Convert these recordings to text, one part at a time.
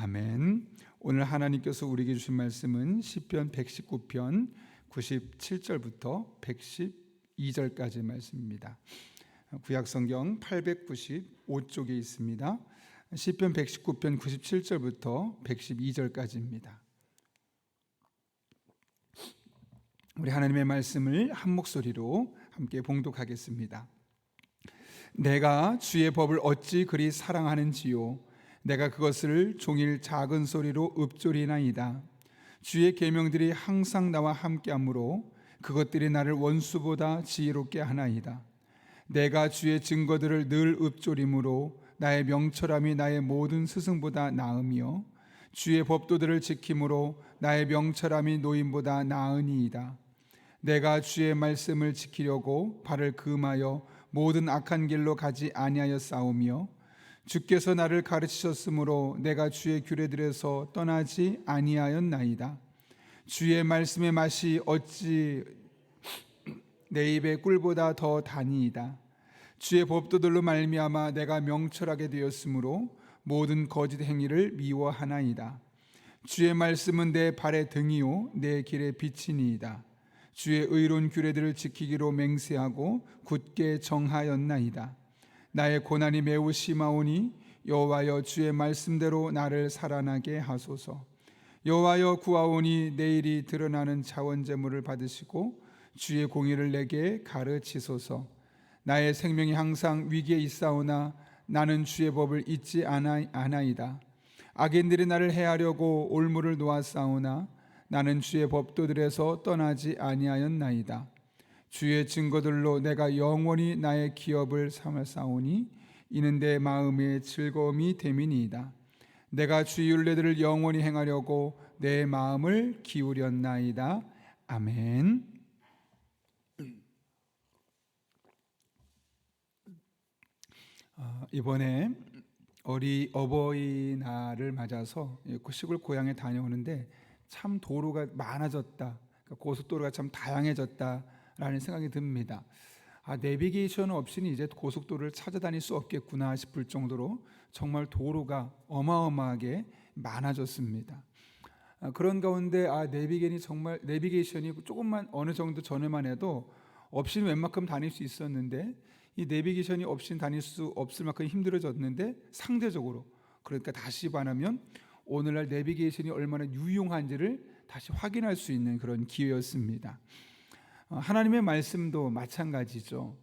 아멘. 오늘 하나님께서 우리에게 주신 말씀은 시편 119편 97절부터 112절까지의 말씀입니다. 구약성경 895쪽에 있습니다. 시편 119편 97절부터 112절까지입니다. 우리 하나님의 말씀을 한 목소리로 함께 봉독하겠습니다. 내가 주의 법을 어찌 그리 사랑하는지요, 내가 그것을 종일 작은 소리로 읊조리나이다. 주의 계명들이 항상 나와 함께하므로 그것들이 나를 원수보다 지혜롭게 하나이다. 내가 주의 증거들을 늘 읊조림으로 나의 명철함이 나의 모든 스승보다 나으며 주의 법도들을 지킴으로 나의 명철함이 노인보다 나으니이다. 내가 주의 말씀을 지키려고 발을 금하여 모든 악한 길로 가지 아니하여 싸우며 주께서 나를 가르치셨으므로 내가 주의 규례들에서 떠나지 아니하였나이다. 주의 말씀의 맛이 어찌 내 입의 꿀보다 더 다니이다. 주의 법도들로 말미암아 내가 명철하게 되었으므로 모든 거짓 행위를 미워하나이다. 주의 말씀은 내 발의 등이요 내 길의 빛이니이다. 주의 의로운 규례들을 지키기로 맹세하고 굳게 정하였나이다. 나의 고난이 매우 심하오니 여호와여 주의 말씀대로 나를 살아나게 하소서. 여호와여 구하오니 내일이 드러나는 자원제물을 받으시고 주의 공의를 내게 가르치소서. 나의 생명이 항상 위기에 있사오나 나는 주의 법을 잊지 아나이다. 악인들이 나를 해하려고 올무를 놓았사오나 나는 주의 법도들에서 떠나지 아니하였나이다. 주의 증거들로 내가 영원히 나의 기업을 삼았사오니 이는 내 마음의 즐거움이 됨이니이다. 내가 주의 율례들을 영원히 행하려고 내 마음을 기울였나이다. 아멘. 이번에 어버이날을 맞아서 시골 고향에 다녀오는데 참 도로가 많아졌다, 고속도로가 참 다양해졌다라는 생각이 듭니다. 내비게이션 없이는 이제 고속도로를 찾아다닐 수 없겠구나 싶을 정도로 정말 도로가 어마어마하게 많아졌습니다. 그런 가운데 내비게이션이 조금만 어느 정도 전에만 해도 없이는 웬만큼 다닐 수 있었는데 이 내비게이션이 없이는 다닐 수 없을 만큼 힘들어졌는데 상대적으로, 그러니까 다시 말하면 오늘날 내비게이션이 얼마나 유용한지를 다시 확인할 수 있는 그런 기회였습니다. 하나님의 말씀도 마찬가지죠.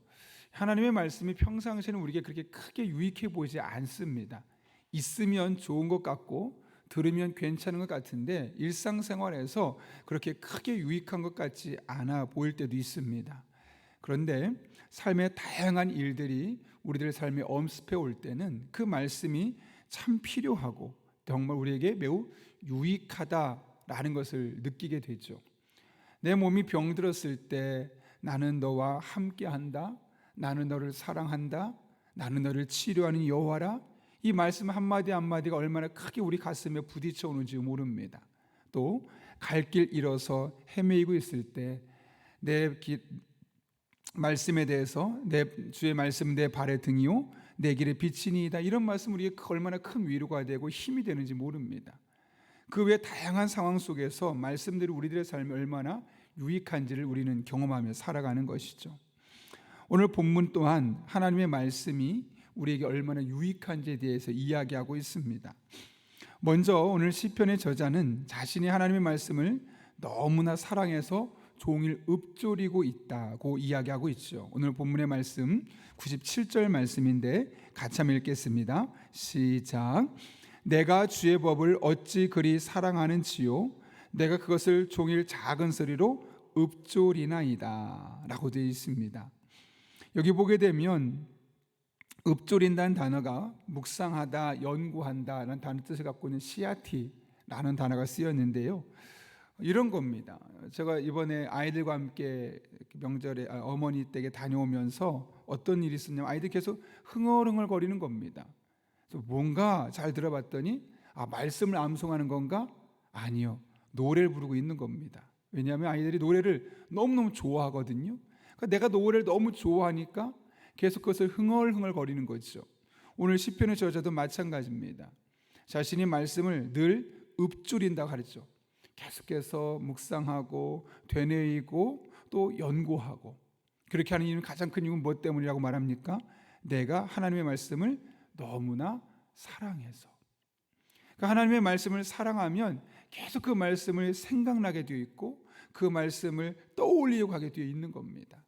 하나님의 말씀이 평상시에는 우리에게 그렇게 크게 유익해 보이지 않습니다. 있으면 좋은 것 같고 들으면 괜찮은 것 같은데 일상생활에서 그렇게 크게 유익한 것 같지 않아 보일 때도 있습니다. 그런데 삶의 다양한 일들이 우리들의 삶에 엄습해 올 때는 그 말씀이 참 필요하고 정말 우리에게 매우 유익하다라는 것을 느끼게 되죠. 내 몸이 병들었을 때 나는 너와 함께한다, 나는 너를 사랑한다, 나는 너를 치료하는 여호와라, 이 말씀 한마디 한마디가 얼마나 크게 우리 가슴에 부딪혀 오는지 모릅니다. 또 갈 길 잃어서 헤매이고 있을 때 내 말씀에 대해서 내 주의 말씀 내 발의 등이요 내 길의 빛이니이다, 이런 말씀 우리에게 얼마나 큰 위로가 되고 힘이 되는지 모릅니다. 그 외 다양한 상황 속에서 말씀들이 우리들의 삶에 얼마나 유익한지를 우리는 경험하며 살아가는 것이죠. 오늘 본문 또한 하나님의 말씀이 우리에게 얼마나 유익한지에 대해서 이야기하고 있습니다. 먼저 오늘 시편의 저자는 자신이 하나님의 말씀을 너무나 사랑해서 종일 읊조리고 있다고 이야기하고 있죠. 오늘 본문의 말씀 97절 말씀인데 같이 한번 읽겠습니다. 시작. 내가 주의 법을 어찌 그리 사랑하는지요, 내가 그것을 종일 작은 소리로 읊조리나이다 라고 되어 있습니다. 여기 보게 되면 읊조린다는 단어가 묵상하다, 연구한다 라는 단어 뜻을 갖고 있는 시아티라는 단어가 쓰였는데요, 이런 겁니다. 제가 이번에 아이들과 함께 명절에 어머니 댁에 다녀오면서 어떤 일이 있었냐면 아이들이 계속 흥얼흥얼 거리는 겁니다. 그래서 뭔가 잘 들어봤더니 말씀을 암송하는 건가? 아니요, 노래를 부르고 있는 겁니다. 왜냐하면 아이들이 노래를 너무너무 좋아하거든요. 그러니까 내가 노래를 너무 좋아하니까 계속 그것을 흥얼흥얼 거리는 거죠. 오늘 시편의 저자도 마찬가지입니다. 자신이 말씀을 늘 읊조린다고 가르쳐. 계속해서 묵상하고 되뇌이고 또 연구하고. 그렇게 하는 이유는, 가장 큰 이유는 무엇 때문이라고 말합니까? 내가 하나님의 말씀을 너무나 사랑해서. 그러니까 하나님의 말씀을 사랑하면 계속 그 말씀을 생각나게 되어 있고 그 말씀을 떠올리려고 하게 되어 있는 겁니다.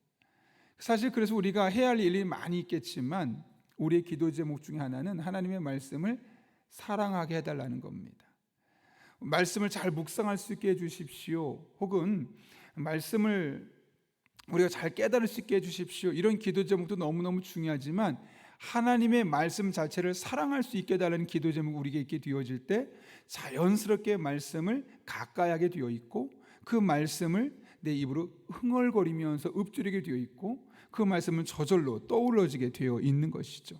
사실 그래서 우리가 해야 할 일이 많이 있겠지만 우리의 기도 제목 중에 하나는 하나님의 말씀을 사랑하게 해달라는 겁니다. 말씀을 잘 묵상할 수 있게 해주십시오, 혹은 말씀을 우리가 잘 깨달을 수 있게 해주십시오, 이런 기도 제목도 너무너무 중요하지만 하나님의 말씀 자체를 사랑할 수 있게 해달라는 기도 제목이 우리에게 있게 되어질 때 자연스럽게 말씀을 가까이 하게 되어 있고 그 말씀을 내 입으로 흥얼거리면서 읊조리게 되어 있고 그 말씀은 저절로 떠올라지게 되어 있는 것이죠.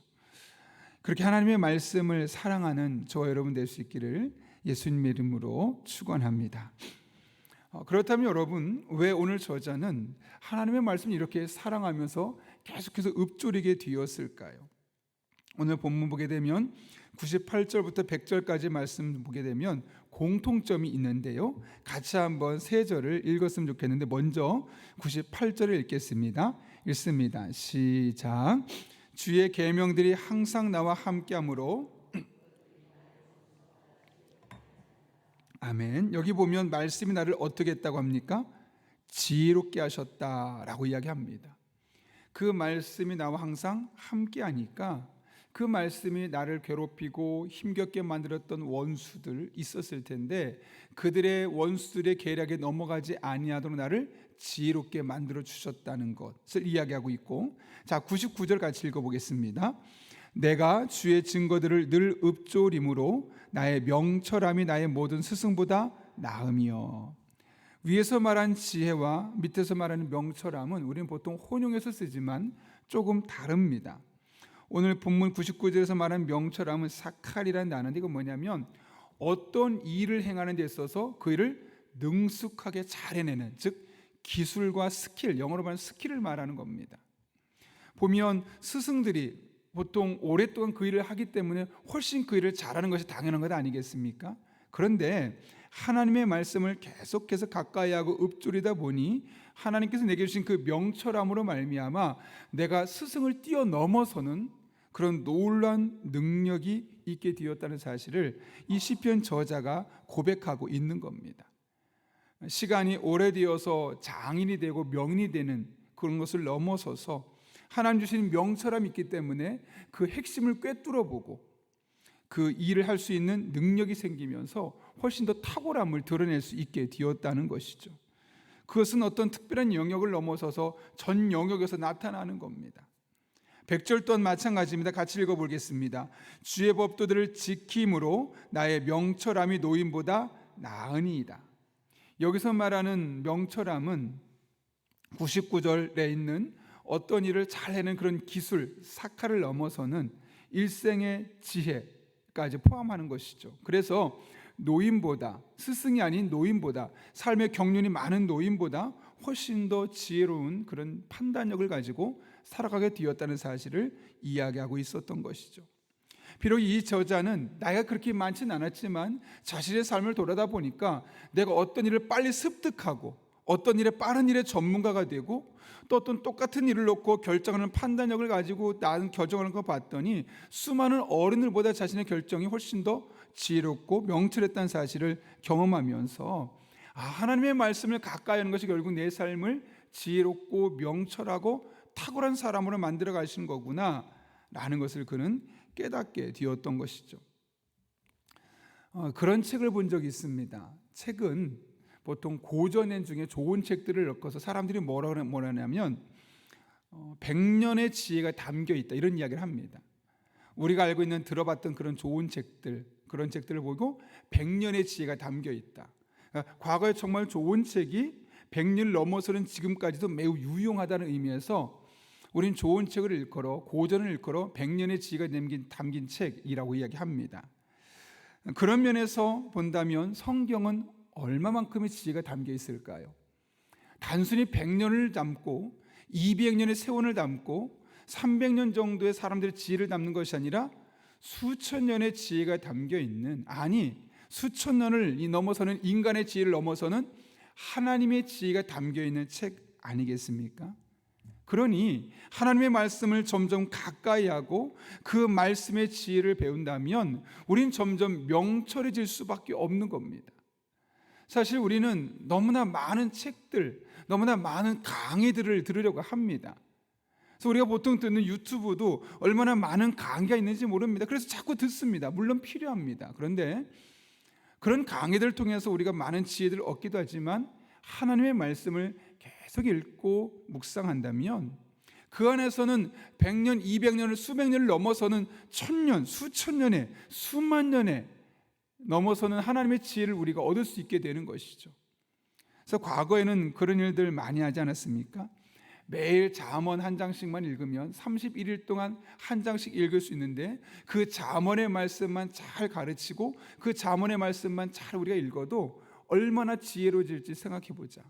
그렇게 하나님의 말씀을 사랑하는 저와 여러분 될 수 있기를 예수님의 이름으로 축원합니다. 그렇다면 여러분, 왜 오늘 저자는 하나님의 말씀을 이렇게 사랑하면서 계속해서 읊조리게 되었을까요? 오늘 본문 보게 되면 98절부터 100절까지 말씀 보게 되면 공통점이 있는데요, 같이 한번 세 절을 읽었으면 좋겠는데 먼저 98절을 읽겠습니다. 읽습니다. 시작. 주의 계명들이 항상 나와 함께하므로. 아멘. 여기 보면 말씀이 나를 어떻게 했다고 합니까? 지혜롭게 하셨다라고 이야기합니다. 그 말씀이 나와 항상 함께하니까 그 말씀이 나를 괴롭히고 힘겹게 만들었던 원수들 있었을 텐데 그들의 원수들의 계략에 넘어가지 아니하도록 나를 지혜롭게 만들어 주셨다는 것을 이야기하고 있고, 자 99절 같이 읽어보겠습니다. 내가 주의 증거들을 늘 읊조림으로 나의 명철함이 나의 모든 스승보다 나음이여. 위에서 말한 지혜와 밑에서 말하는 명철함은 우리는 보통 혼용해서 쓰지만 조금 다릅니다. 오늘 본문 99절에서 말한 명철함은 사칼이라는 단어인데 이건 뭐냐면 어떤 일을 행하는 데 있어서 그 일을 능숙하게 잘 해내는, 즉 기술과 스킬, 영어로 말하는 스킬을 말하는 겁니다. 보면 스승들이 보통 오랫동안 그 일을 하기 때문에 훨씬 그 일을 잘하는 것이 당연한 것 아니겠습니까? 그런데 하나님의 말씀을 계속해서 가까이 하고 읊조리다 보니 하나님께서 내게 주신 그 명철함으로 말미암아 내가 스승을 뛰어넘어서는 그런 놀라운 능력이 있게 되었다는 사실을 이 시편 저자가 고백하고 있는 겁니다. 시간이 오래되어서 장인이 되고 명인이 되는 그런 것을 넘어서서 하나님 주신 명철함이 있기 때문에 그 핵심을 꿰뚫어보고 그 일을 할 수 있는 능력이 생기면서 훨씬 더 탁월함을 드러낼 수 있게 되었다는 것이죠. 그것은 어떤 특별한 영역을 넘어서서 전 영역에서 나타나는 겁니다. 100절 또한 마찬가지입니다. 같이 읽어보겠습니다. 주의 법도들을 지킴으로 나의 명철함이 노인보다 나으니이다. 여기서 말하는 명철함은 99절에 있는 어떤 일을 잘 해내는 그런 기술, 사칼을 넘어서는 일생의 지혜까지 포함하는 것이죠. 그래서 노인보다, 스승이 아닌 노인보다, 삶의 경륜이 많은 노인보다 훨씬 더 지혜로운 그런 판단력을 가지고 살아가게 되었다는 사실을 이야기하고 있었던 것이죠. 비록 이 저자는 나이가 그렇게 많지는 않았지만 자신의 삶을 돌아다 보니까 내가 어떤 일을 빨리 습득하고 어떤 일에 빠른 일의 전문가가 되고 또 어떤 똑같은 일을 놓고 결정하는 판단력을 가지고 나는 결정하는 거 봤더니 수많은 어른들보다 자신의 결정이 훨씬 더 지혜롭고 명철했다는 사실을 경험하면서 하나님의 말씀을 가까이 하는 것이 결국 내 삶을 지혜롭고 명철하고 탁월한 사람으로 만들어 가시는 거구나 라는 것을 그는 깨닫게 되었던 것이죠. 그런 책을 본 적이 있습니다. 책은 보통 고전엔 중에 좋은 책들을 엮어서 사람들이 뭐라 하냐면 100년의 지혜가 담겨 있다 이런 이야기를 합니다. 우리가 알고 있는 들어봤던 그런 좋은 책들, 그런 책들을 보고 100년의 지혜가 담겨 있다. 그러니까 과거에 정말 좋은 책이 100년을 넘어서는 지금까지도 매우 유용하다는 의미에서 우린 좋은 책을 일컬어, 고전을 일컬어 100년의 지혜가 담긴 책이라고 이야기합니다. 그런 면에서 본다면 성경은 얼마만큼의 지혜가 담겨 있을까요? 단순히 100년을 담고 200년의 세원을 담고 300년 정도의 사람들의 지혜를 담는 것이 아니라 수천 년의 지혜가 담겨 있는, 아니 수천 년을 넘어서는 인간의 지혜를 넘어서는 하나님의 지혜가 담겨 있는 책 아니겠습니까? 그러니 하나님의 말씀을 점점 가까이 하고 그 말씀의 지혜를 배운다면 우린 점점 명철해질 수밖에 없는 겁니다. 사실 우리는 너무나 많은 책들, 너무나 많은 강의들을 들으려고 합니다. 그래서 우리가 보통 듣는 유튜브도 얼마나 많은 강의가 있는지 모릅니다. 그래서 자꾸 듣습니다. 물론 필요합니다. 그런데 그런 강의들을 통해서 우리가 많은 지혜들을 얻기도 하지만 하나님의 말씀을 계속 읽고 묵상한다면 그 안에서는 100년, 200년을 수백 년을 넘어서는 1000년, 수천 년에 수만 년에 넘어서는 하나님의 지혜를 우리가 얻을 수 있게 되는 것이죠. 그래서 과거에는 그런 일들 많이 하지 않았습니까? 매일 잠언 한 장씩만 읽으면 31일 동안 한 장씩 읽을 수 있는데 그 잠언의 말씀만 잘 가르치고 그 잠언의 말씀만 잘 우리가 읽어도 얼마나 지혜로워질지 생각해 보자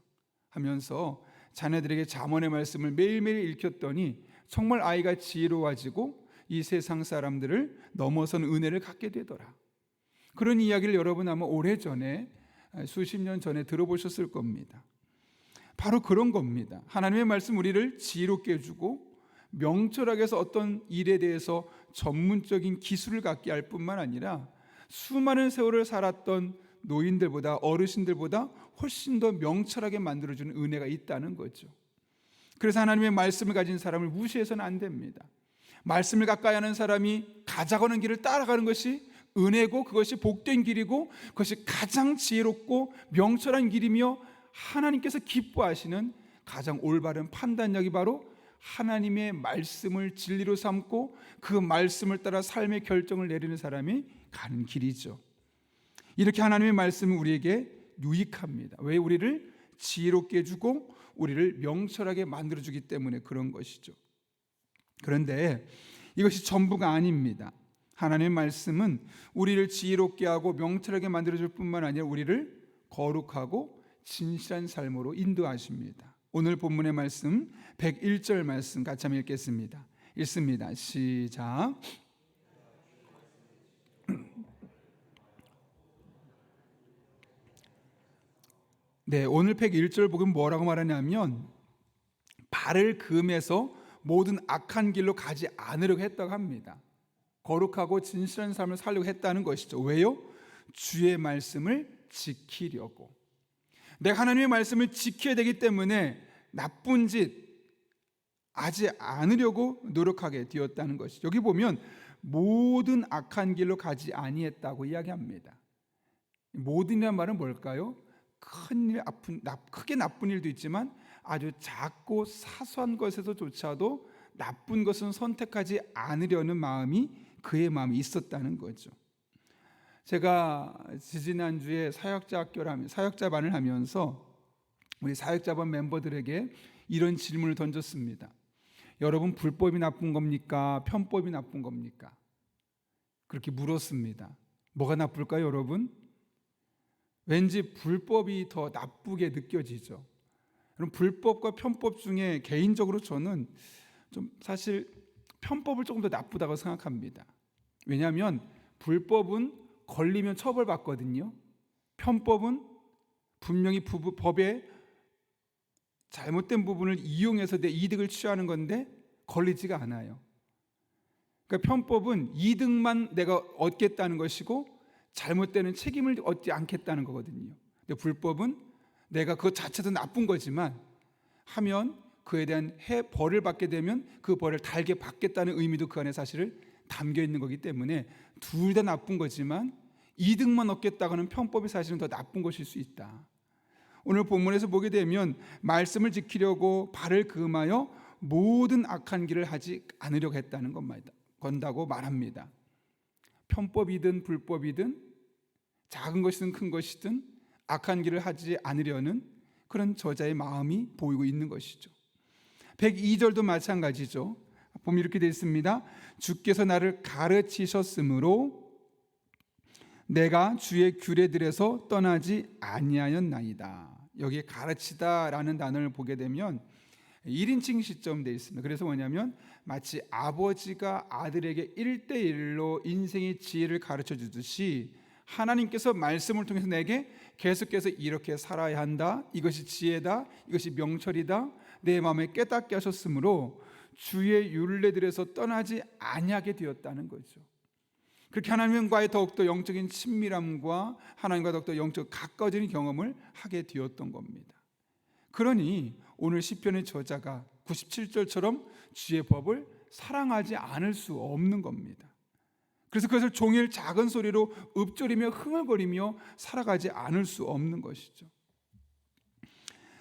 하면서 자녀들에게 잠언의 말씀을 매일매일 읽혔더니 정말 아이가 지혜로워지고 이 세상 사람들을 넘어선 은혜를 갖게 되더라. 그런 이야기를 여러분 아마 오래전에 수십 년 전에 들어보셨을 겁니다. 바로 그런 겁니다. 하나님의 말씀 우리를 지혜롭게 해주고 명철하게 해서 어떤 일에 대해서 전문적인 기술을 갖게 할 뿐만 아니라 수많은 세월을 살았던 노인들보다 어르신들보다 훨씬 더 명철하게 만들어주는 은혜가 있다는 거죠. 그래서 하나님의 말씀을 가진 사람을 무시해서는 안 됩니다. 말씀을 가까이 하는 사람이 가자고는 길을 따라가는 것이 은혜고 그것이 복된 길이고 그것이 가장 지혜롭고 명철한 길이며 하나님께서 기뻐하시는 가장 올바른 판단력이 바로 하나님의 말씀을 진리로 삼고 그 말씀을 따라 삶의 결정을 내리는 사람이 가는 길이죠. 이렇게 하나님의 말씀은 우리에게 유익합니다. 왜? 우리를 지혜롭게 해주고 우리를 명철하게 만들어주기 때문에 그런 것이죠. 그런데 이것이 전부가 아닙니다. 하나님의 말씀은 우리를 지혜롭게 하고 명철하게 만들어줄 뿐만 아니라 우리를 거룩하고 진실한 삶으로 인도하십니다. 오늘 본문의 말씀 101절 말씀 같이 한번 읽겠습니다. 읽습니다. 시작. 네, 오늘 101절 보면 뭐라고 말하냐면 발을 금해서 모든 악한 길로 가지 않으려고 했다고 합니다. 거룩하고 진실한 삶을 살려고 했다는 것이죠. 왜요? 주의 말씀을 지키려고. 내가 하나님의 말씀을 지켜야 되기 때문에 나쁜 짓 하지 않으려고 노력하게 되었다는 것이죠. 여기 보면 모든 악한 길로 가지 아니했다고 이야기합니다. 모든이란 말은 뭘까요? 크게 나쁜 일도 있지만 아주 작고 사소한 것에서조차도 나쁜 것은 선택하지 않으려는 마음이 그의 마음이 있었다는 거죠. 제가 지지난주에 사역자반을 하면서 우리 사역자반 멤버들에게 이런 질문을 던졌습니다. 여러분, 불법이 나쁜 겁니까? 편법이 나쁜 겁니까? 그렇게 물었습니다. 뭐가 나쁠까요, 여러분? 왠지 불법이 더 나쁘게 느껴지죠. 그럼 불법과 편법 중에 개인적으로 저는 좀 사실 편법을 조금 더 나쁘다고 생각합니다. 왜냐하면 불법은 걸리면 처벌받거든요. 편법은 분명히 법의 잘못된 부분을 이용해서 내 이득을 취하는 건데 걸리지가 않아요. 그러니까 편법은 이득만 내가 얻겠다는 것이고 잘못되는 책임을 얻지 않겠다는 거거든요. 근데 불법은 내가 그것 자체도 나쁜 거지만 하면 그에 대한 벌을 받게 되면 그 벌을 달게 받겠다는 의미도 그 안에 사실을 담겨 있는 거기 때문에 둘 다 나쁜 거지만 이득만 얻겠다고 하는 편법이 사실은 더 나쁜 것일 수 있다. 오늘 본문에서 보게 되면 말씀을 지키려고 발을 금하여 모든 악한 길을 하지 않으려고 했다는 건다고 말합니다. 편법이든 불법이든 작은 것이든 큰 것이든 악한 길을 하지 않으려는 그런 저자의 마음이 보이고 있는 것이죠. 102절도 마찬가지죠. 보면 이렇게 되어 있습니다. 주께서 나를 가르치셨으므로 내가 주의 규례들에서 떠나지 아니하였나이다. 여기에 가르치다라는 단어를 보게 되면 1인칭 시점 되어 있습니다. 그래서 뭐냐면 마치 아버지가 아들에게 1대1로 인생의 지혜를 가르쳐 주듯이 하나님께서 말씀을 통해서 내게 계속해서 이렇게 살아야 한다, 이것이 지혜다, 이것이 명철이다, 내 마음에 깨닫게 하셨으므로 주의 율례들에서 떠나지 아니하게 되었다는 거죠. 그렇게 하나님과의 더욱더 영적인 친밀함과 하나님과 더욱더 영적 가까워지는 경험을 하게 되었던 겁니다. 그러니 오늘 시편의 저자가 97절처럼 주의 법을 사랑하지 않을 수 없는 겁니다. 그래서 그것을 종일 작은 소리로 읊조리며 흥얼거리며 살아가지 않을 수 없는 것이죠.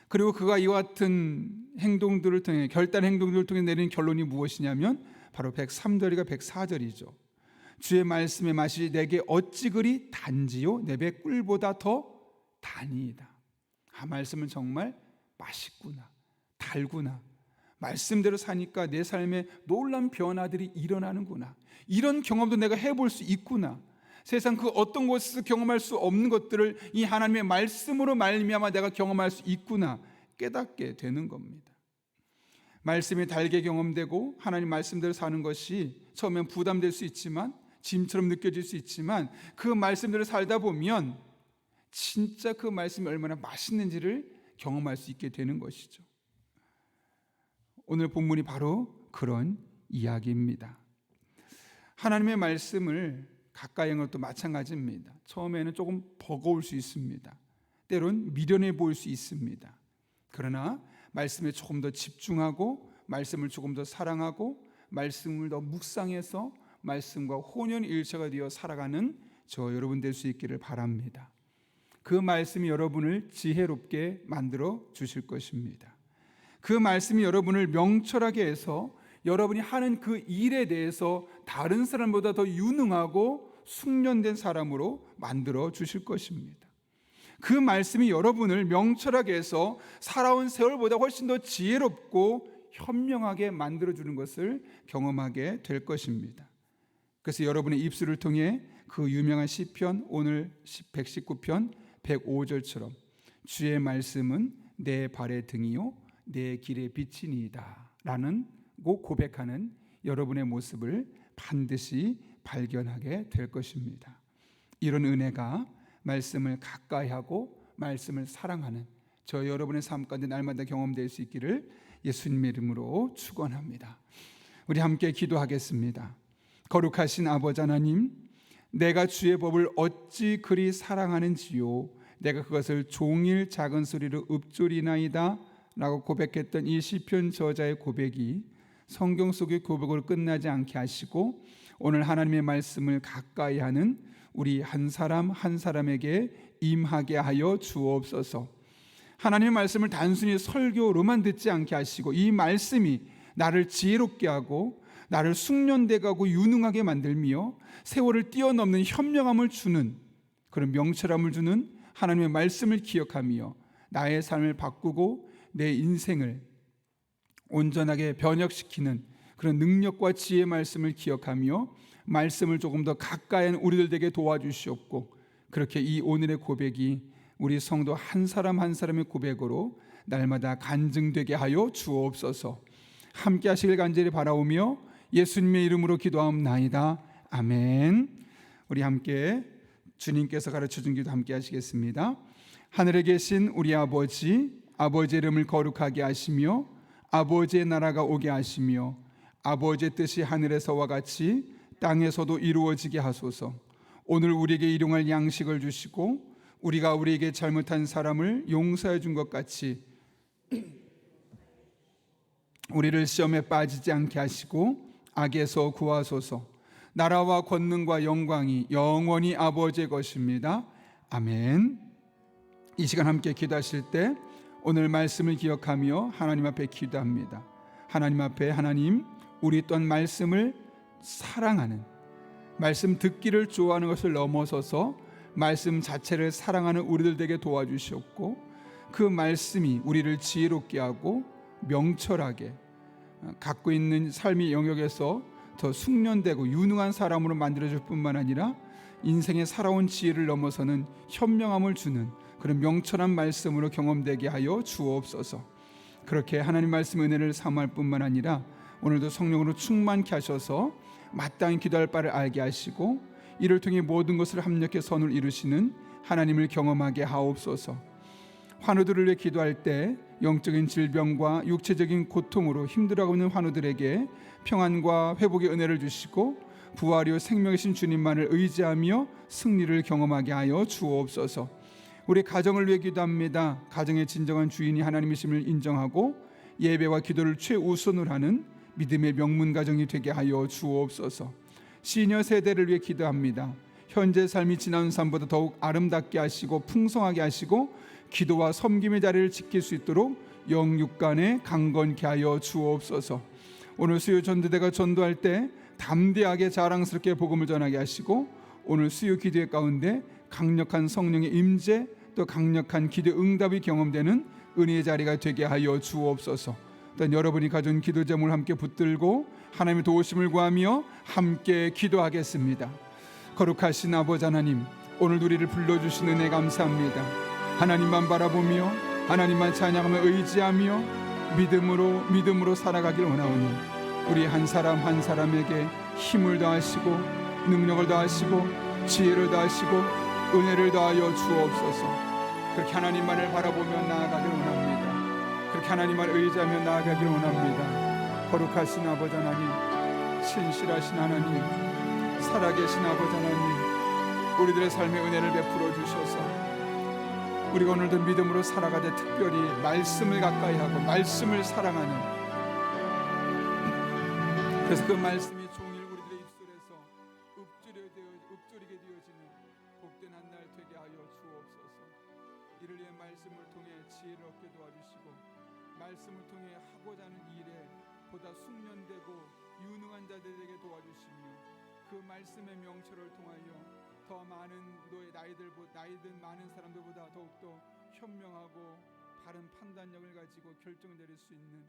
그리고 그가 이와 같은 행동들을 통해, 결단 행동들을 통해 내리는 결론이 무엇이냐면 바로 103절이가 104절이죠. 주의 말씀의 맛이 내게 어찌 그리 단지요 내 배 꿀보다 더 다니이다. 말씀은 정말 맛있구나, 달구나, 말씀대로 사니까 내 삶에 놀라운 변화들이 일어나는구나, 이런 경험도 내가 해볼 수 있구나, 세상 그 어떤 곳에서 경험할 수 없는 것들을 이 하나님의 말씀으로 말미암아 내가 경험할 수 있구나 깨닫게 되는 겁니다. 말씀이 달게 경험되고 하나님 말씀대로 사는 것이 처음엔 부담될 수 있지만, 짐처럼 느껴질 수 있지만, 그 말씀대로 살다 보면 진짜 그 말씀이 얼마나 맛있는지를 경험할 수 있게 되는 것이죠. 오늘 본문이 바로 그런 이야기입니다. 하나님의 말씀을 가까이 하는 것도 마찬가지입니다. 처음에는 조금 버거울 수 있습니다. 때론 미련해 보일 수 있습니다. 그러나 말씀에 조금 더 집중하고 말씀을 조금 더 사랑하고 말씀을 더 묵상해서 말씀과 혼연일체가 되어 살아가는 저 여러분 될 수 있기를 바랍니다. 그 말씀이 여러분을 지혜롭게 만들어 주실 것입니다. 그 말씀이 여러분을 명철하게 해서 여러분이 하는 그 일에 대해서 다른 사람보다 더 유능하고 숙련된 사람으로 만들어 주실 것입니다. 그 말씀이 여러분을 명철하게 해서 살아온 세월보다 훨씬 더 지혜롭고 현명하게 만들어주는 것을 경험하게 될 것입니다. 그래서 여러분의 입술을 통해 그 유명한 시편, 오늘 119편 105절처럼 주의 말씀은 내 발의 등이요 내 길의 빛이니이다 라는 고백하는 여러분의 모습을 반드시 발견하게 될 것입니다. 이런 은혜가 말씀을 가까이 하고 말씀을 사랑하는 저 여러분의 삶 가운데 날마다 경험될 수 있기를 예수님의 이름으로 축원합니다. 우리 함께 기도하겠습니다. 거룩하신 아버지 하나님, 내가 주의 법을 어찌 그리 사랑하는지요, 내가 그것을 종일 작은 소리로 읊조리나이다 라고 고백했던 이 시편 저자의 고백이 성경 속의 고백으로 끝나지 않게 하시고 오늘 하나님의 말씀을 가까이 하는 우리 한 사람 한 사람에게 임하게 하여 주옵소서. 하나님의 말씀을 단순히 설교로만 듣지 않게 하시고 이 말씀이 나를 지혜롭게 하고 나를 숙련되게 하고 유능하게 만들며 세월을 뛰어넘는 현명함을 주는, 그런 명철함을 주는 하나님의 말씀을 기억하며 나의 삶을 바꾸고 내 인생을 온전하게 변혁시키는 그런 능력과 지혜의 말씀을 기억하며 말씀을 조금 더 가까이 하는 우리들 되게 도와주시옵고, 그렇게 이 오늘의 고백이 우리 성도 한 사람 한 사람의 고백으로 날마다 간증되게 하여 주옵소서. 함께 하시길 간절히 바라오며 예수님의 이름으로 기도하옵나이다. 아멘. 우리 함께 주님께서 가르쳐준 기도 함께 하시겠습니다. 하늘에 계신 우리 아버지, 아버지의 이름을 거룩하게 하시며 아버지의 나라가 오게 하시며 아버지의 뜻이 하늘에서와 같이 땅에서도 이루어지게 하소서. 오늘 우리에게 일용할 양식을 주시고 우리가 우리에게 잘못한 사람을 용서해 준 것 같이 우리를 시험에 빠지지 않게 하시고 악에서 구하소서. 나라와 권능과 영광이 영원히 아버지의 것입니다. 아멘. 이 시간 함께 기도하실 때 오늘 말씀을 기억하며 하나님 앞에 기도합니다. 하나님 앞에, 하나님, 우리 또한 말씀을 사랑하는, 말씀 듣기를 좋아하는 것을 넘어서서 말씀 자체를 사랑하는 우리들 되게 도와주시옵고, 그 말씀이 우리를 지혜롭게 하고 명철하게 갖고 있는 삶의 영역에서 더 숙련되고 유능한 사람으로 만들어줄 뿐만 아니라 인생의 살아온 지혜를 넘어서는 현명함을 주는 그런 명철한 말씀으로 경험되게 하여 주옵소서. 그렇게 하나님 말씀 은혜를 사모할 뿐만 아니라 오늘도 성령으로 충만케 하셔서 마땅히 기도할 바를 알게 하시고 이를 통해 모든 것을 합력해 선을 이루시는 하나님을 경험하게 하옵소서. 환우들을 위해 기도할 때 영적인 질병과 육체적인 고통으로 힘들어하고 있는 환우들에게 평안과 회복의 은혜를 주시고 부활이요 생명이신 주님만을 의지하며 승리를 경험하게 하여 주옵소서. 우리 가정을 위해 기도합니다. 가정의 진정한 주인이 하나님이심을 인정하고 예배와 기도를 최우선으로 하는 믿음의 명문 가정이 되게 하여 주옵소서. 시니어 세대를 위해 기도합니다. 현재 삶이 지나온 삶보다 더욱 아름답게 하시고 풍성하게 하시고 기도와 섬김의 자리를 지킬 수 있도록 영육간에 강건케 하여 주옵소서. 오늘 수요 전도대가 전도할 때 담대하게 자랑스럽게 복음을 전하게 하시고 오늘 수요 기도회 가운데 강력한 성령의 임재 또 강력한 기도 응답이 경험되는 은혜의 자리가 되게 하여 주옵소서. 일단 여러분이 가진 기도 제목을 함께 붙들고 하나님의 도우심을 구하며 함께 기도하겠습니다. 거룩하신 아버지 하나님, 오늘 우리를 불러주신 은혜 감사합니다. 하나님만 바라보며 하나님만 찬양하며 의지하며 믿음으로 살아가길 원하오니 우리 한 사람 한 사람에게 힘을 더하시고 능력을 더하시고 지혜를 더하시고 은혜를 더하여 주옵소서. 그렇게 하나님만을 바라보며 나아가길 원합니다. 그렇게 하나님만을 의지하며 나아가길 원합니다. 거룩하신 아버지 하나님, 신실하신 하나님, 살아계신 아버지 하나님, 우리들의 삶의 은혜를 베풀어 주셔서 우리가 오늘도 믿음으로 살아가되 특별히 말씀을 가까이 하고 말씀을 사랑하는, 그래서 그 말씀이 종일 우리들의 입술에서 읊조리게 되어지는 복된 한 날 되게 하여 주옵소서. 이를 위해 말씀을 통해 지혜를 얻게 도와주시고 말씀을 통해 하고자 하는 일에 보다 숙련되고 유능한 자들에게 도와주시며 그 말씀의 명철을 통하여 더 많은 너의 나이든 많은 사람들보다 더욱더 현명하고 바른 판단력을 가지고 결정을 내릴 수 있는